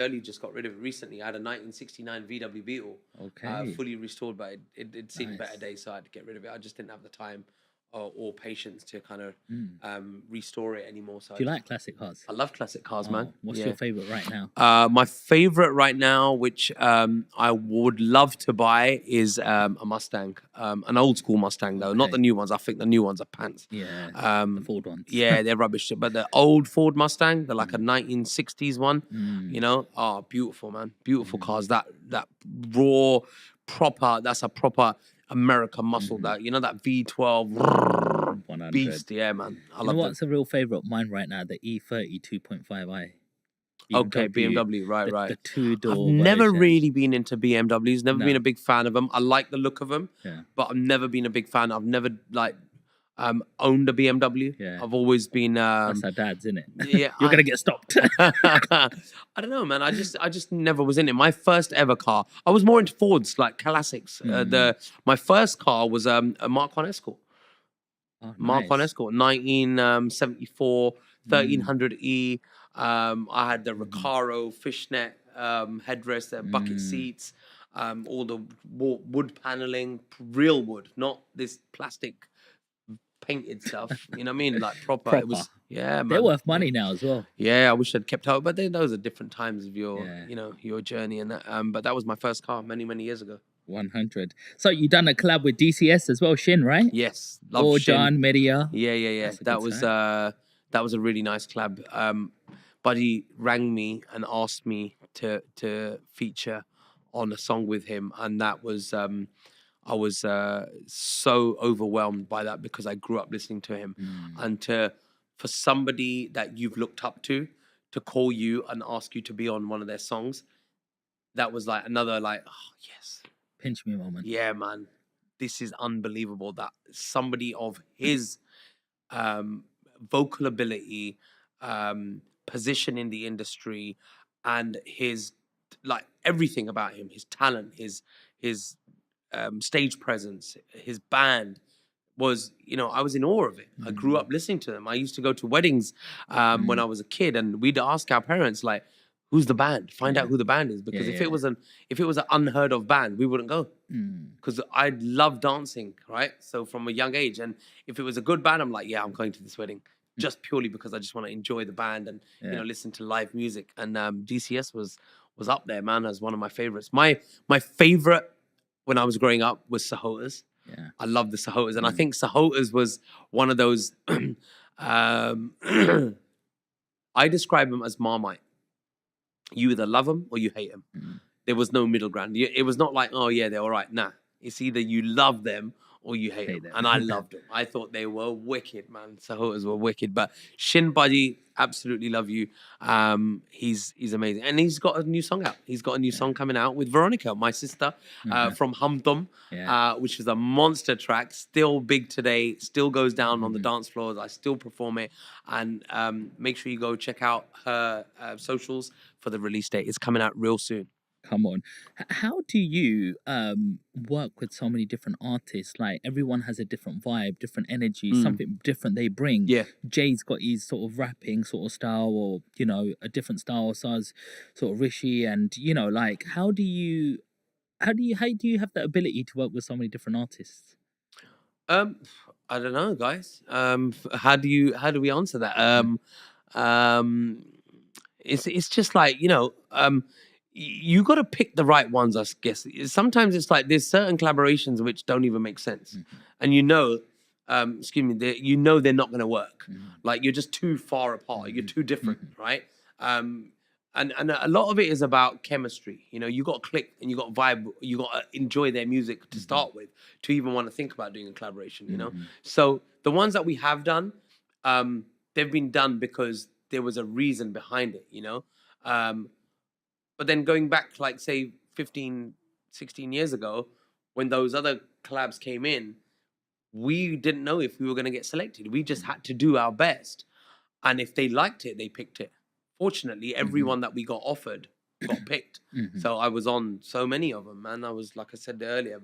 early just got rid of it recently. I had a 1969 VW Beetle, Okay. fully restored, but it'd seen better Nice. days, so I had to get rid of it. I just didn't have the time or patience to kind of Mm. restore it anymore. So Do you like classic cars? I love classic cars, man. Oh, what's Yeah. your favorite right now? My favorite right now, which I would love to buy, is a Mustang, an old school Mustang though, not the Okay. new ones. I think the new ones are pants. Yeah, the Um, Ford ones. yeah, they're rubbish. But the old Ford Mustang, the like a Mm, 1960s one, mm, oh, beautiful, man, beautiful mm, cars. That raw, proper. That's a proper American muscle. mhm. That that V12 100. beast. Yeah, man, I You know love them. what's a real favorite of mine right now? The E30 2.5i Okay, BMW, BMW, right, right. the I've two-door never version. really been into BMWs, never been No, a big fan of them. I like the look of them, yeah, but I've never been a big fan. I've never like owned a BMW. yeah. I've always been That's our dads, isn't it? yeah, You're gonna get stopped. I don't know, man. I just never was in it. My first ever car, I was more into Fords, like classics. Mm. The My first car was a Mark 1 Escort. Oh, Mark 1 nice. Escort, 1974, Mm, 1300E. I had the mhm, Recaro fishnet headrest, the bucket mm. seats, all the wood paneling, real wood, not this plastic painted stuff. You know what I mean? Like proper. It Proper. was, yeah, They're man. worth Yeah. money now as well. Yeah, I wish I'd kept out, but those are different times of your, Yeah, your journey and that. But that was my first car many, many years ago. 100. So you done a collab with DCS as well, Shin, right? Yes, love Or Shin. John Media. Yeah, yeah, yeah. That's a good track. That was a really nice collab. Buddy rang me and asked me to feature on a song with him, and that was I was so overwhelmed by that because I grew up listening to him, Mm, and for somebody that you've looked up to call you and ask you to be on one of their songs, that was like another like, oh yes, pinch me moment. yeah, man, this is unbelievable that somebody of his um, vocal ability, position in the industry, and his like everything about him, his talent, his stage presence, his band was, I was in awe of it. I grew Mm, up listening to them. I used to go to weddings when mm, I was a kid, and we'd ask our parents like, "Who's the band? Find out yeah, who the band is." yeah, Because yeah. if it was an unheard of band, we wouldn't go Mm, because I love dancing, right? So from a young age, and if it was a good band, I'm like, yeah, I'm going to this wedding mm, just purely because I just want to enjoy the band and yeah. listen to live music. And DCS was up there, man, as one of my favorites. My favorite when I was growing up was Sahotas. Yeah. I love the Sahotas, and I Mm, think Sahotas was one of those. um, I describe them as Marmite. You either love them or you hate them. mm. There was no middle ground. It was not like, oh yeah, they're all right. Nah, it's either you love them or you hate Hate them. And I them. loved them. I thought they were wicked, man. Sahotas were wicked. But Shin Buddy, absolutely love you. He's amazing, and he's got a new song out. He's got a new Yeah. song coming out with Veronica, my sister, Uh-huh. from Humdum, Yeah. which is a monster track. Still big today. Still goes down on the Mhm. dance floors. I still perform it. And make sure you go check out her socials for the release date. It's coming out real soon. Come on. How do you work with so many different artists? Like everyone has a different vibe, different energy, Mm. something different they bring. Yeah. Jay's got his sort of rapping sort of style, or a different style. Saz, sort of Rishi, and like how do you have that ability to work with so many different artists? Um, I don't know, guys. How do we answer that? Mm, Um, it's just like you got to pick the right ones. I guess sometimes it's like there's certain collaborations which don't even make sense, mhm, and excuse me, they're not going to work. mhm, Like you're just too far apart. You're mhm, too different, mhm, right? Um, and a lot of it is about chemistry. You got to click and you got to vibe. You got to enjoy their music to mhm, start with to even want to think about doing a collaboration. mhm, So the ones that we have done, they've been done because there was a reason behind it. Um, but then going back, like, say, 15, 16 years ago, when those other collabs came in, we didn't know if we were going to get selected. We just mhm, had to do our best. And if they liked it, they picked it. Fortunately, mhm, everyone that we got offered got picked. mhm, So I was on so many of them, man. I was, like I said earlier,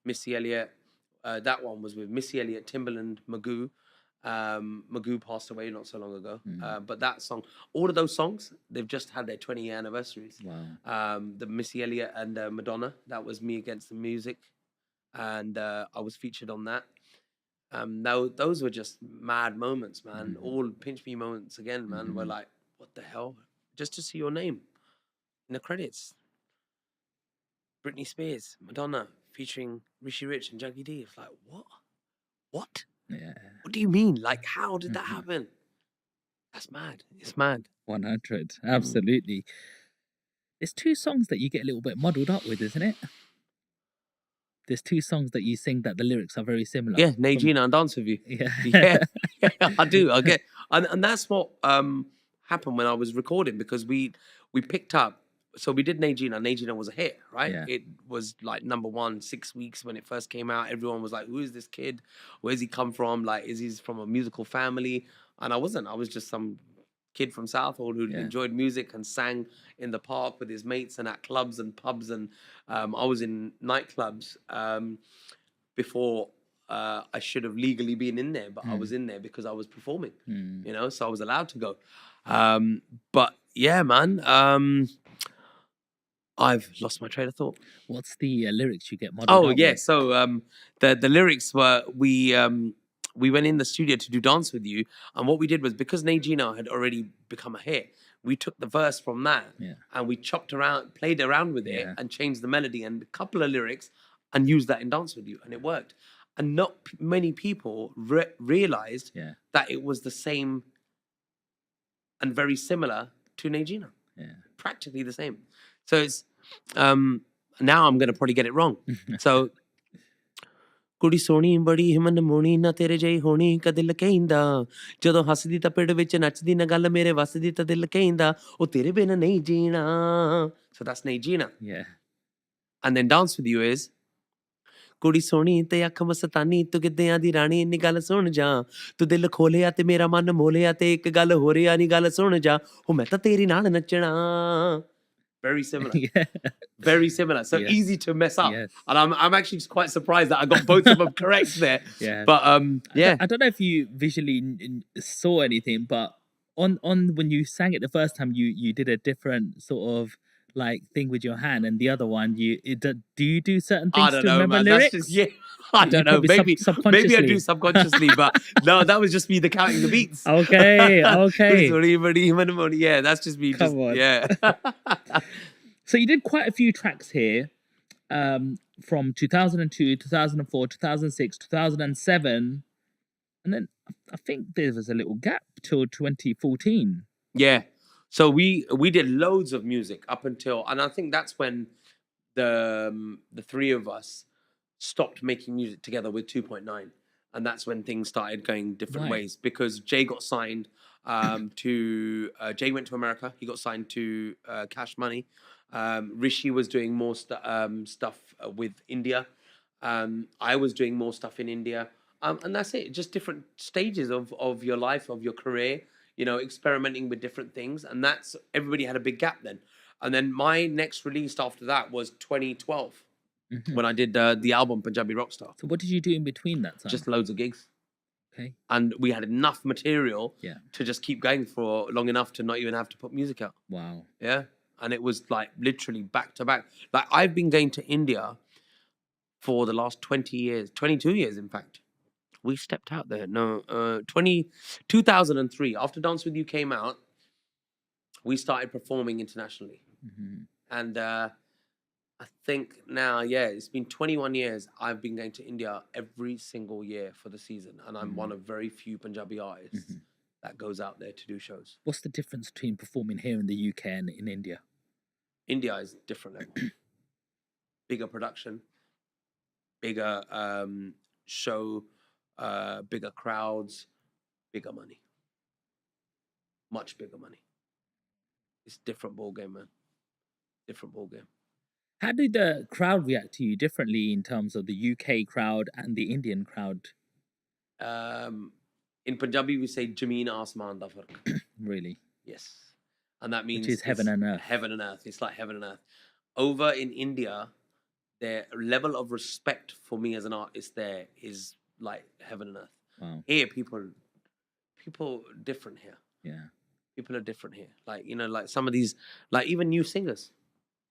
Missy Elliott. That one was with Missy Elliott, Timbaland, Magoo. Magoo passed away not so long ago. Mm. But that song, all of those songs, they've just had their 20-year anniversaries. Wow. The Missy Elliott and Madonna, that was Me Against the Music. And I was featured on that. Now those were just mad moments, man. Mhm. All pinch me moments again, man. We're Mhm. like, what the hell? Just to see your name in the credits. Britney Spears, Madonna, featuring Rishi Rich and Juggy D. It's like, what? What? Yeah. What do you mean? Like, how did that Mhm. happen? That's mad. It's mad. 100. Absolutely. There's two songs that you get a little bit muddled up with, isn't it? There's two songs that you sing that the lyrics are very similar. Yeah, From Najina and Dance With You. yeah. Yeah, I do. I get, and that's what happened when I was recording, because we picked up. So we did Najina. Najina was a hit, right? Yeah. It was like number one 6 weeks when it first came out. Everyone was like, "Who is this kid? Where's he come from? Like, is he from a musical family?" And I wasn't. I was just some kid from Southall who Yeah. enjoyed music and sang in the park with his mates and at clubs and pubs, and I was in nightclubs. Before I should have legally been in there, but I was in there because I was performing, Mm. so I was allowed to go. But yeah, man, I've lost my train of thought. What's the lyrics you get muddled Oh up yeah, with? so the lyrics were we went in the studio to do Dance With You, and what we did was, because Najina had already become a hit, we took the verse from that Yeah. and we chopped around, played around with it, Yeah. and changed the melody and a couple of lyrics, and used that in Dance With You, and it worked. And not many people realized Yeah. that it was the same and very similar to Najina, Yeah. practically the same. So it's now I'm going to probably get it wrong. So ਕੁੜੀ ਸੋਹਣੀ ਬੜੀ ਹਿਮਨ ਮੋਣੀ ਨਾ ਤੇਰੇ ਜਿਹੀ ਹੋਣੀ ਕਦੇ ਲਕੈਂਦਾ ਜਦੋਂ ਹੱਸਦੀ ਤਾਂ ਪਿੜ ਵਿੱਚ ਨੱਚਦੀ ਨਾ ਗੱਲ ਮੇਰੇ ਵੱਸਦੀ ਤਾਂ ਦਿਲ ਕਹਿੰਦਾ ਉਹ ਤੇਰੇ ਬਿਨ ਨਹੀਂ ਜੀਣਾ. So that's Najina. Yeah. And then Dance With You is ਕੁੜੀ ਸੋਹਣੀ ਤੇ ਅੱਖ ਮਸਤਾਨੀ ਤੂੰ ਗਿੱਧਿਆਂ ਦੀ ਰਾਣੀ ਇੰਨੀ ਗੱਲ ਸੁਣ ਜਾ ਤੂੰ ਦਿਲ ਖੋਲਿਆ ਤੇ ਮੇਰਾ ਮਨ ਮੋਲਿਆ ਤੇ ਇੱਕ ਗੱਲ ਹੋ ਰਿਹਾ ਨਹੀਂ ਗੱਲ ਸੁਣ ਜਾ ਉਹ ਮੈਂ ਤਾਂ ਤੇਰੀ ਨਾਲ ਨੱਚਣਾ. Very similar. Yeah. Very similar. So Yes. easy to mess up. Yes. And I'm actually quite surprised that I got both of them correct there. Yeah. But yeah. I don't know if you visually saw anything, but on when you sang it the first time, you did a different sort of like thing with your hand, and the other one do you do certain I things don't to know, remember man. lyrics? That's just, yeah. I You don't know. probably Maybe subconsciously. I do subconsciously, but no, that was just me the counting the beats. Okay, okay. Yeah, that's just me. Come on. Yeah. So you did quite a few tracks here, from 2002, 2004, 2006, 2007, and then I think there was a little gap till 2014. Yeah. So we did loads of music up until, and I think that's when the three of us stopped making music together with 2.9, and that's when things started going different Right. ways, because Jay got signed to Jay went to America. He got signed to Cash Money. Rishi was doing more stuff with India. I was doing more stuff in India. And that's it. Just different stages of your life, of your career, experimenting with different things. And that's, everybody had a big gap then. And then my next release after that was 2012, when I did the album Punjabi Rockstar. So what did you do in between that time? Just loads of gigs. Okay. And we had enough material Yeah. to just keep going for long enough to not even have to put music out. Wow. Yeah. And it was like literally back to back. Like, I've been going to India for the last 20 years, 22 years, in fact. We stepped out there. No, 2003, after Dance With You came out, we started performing internationally. Mhm. And I think now, yeah, it's been 21 years. I've been going to India every single year for the season. And I'm one of very few Punjabi artists that goes out there to do shows. What's the difference between performing here in the UK and in India? India is different level. Bigger production, bigger show, bigger crowds, bigger money. Much bigger money. It's different ball game, man. Different ball game. How did the crowd react to you differently in terms of the UK crowd and the Indian crowd? In Punjabi, we say Jameen Asman da fark. Really? Yes. And that means Which is heaven and earth. Heaven and earth. It's like heaven and earth. Over in India, their level of respect for me as an artist there is like heaven and earth. Wow. Here, people people different here. Yeah. People are different here. Like, you know, like some of these, like even new singers.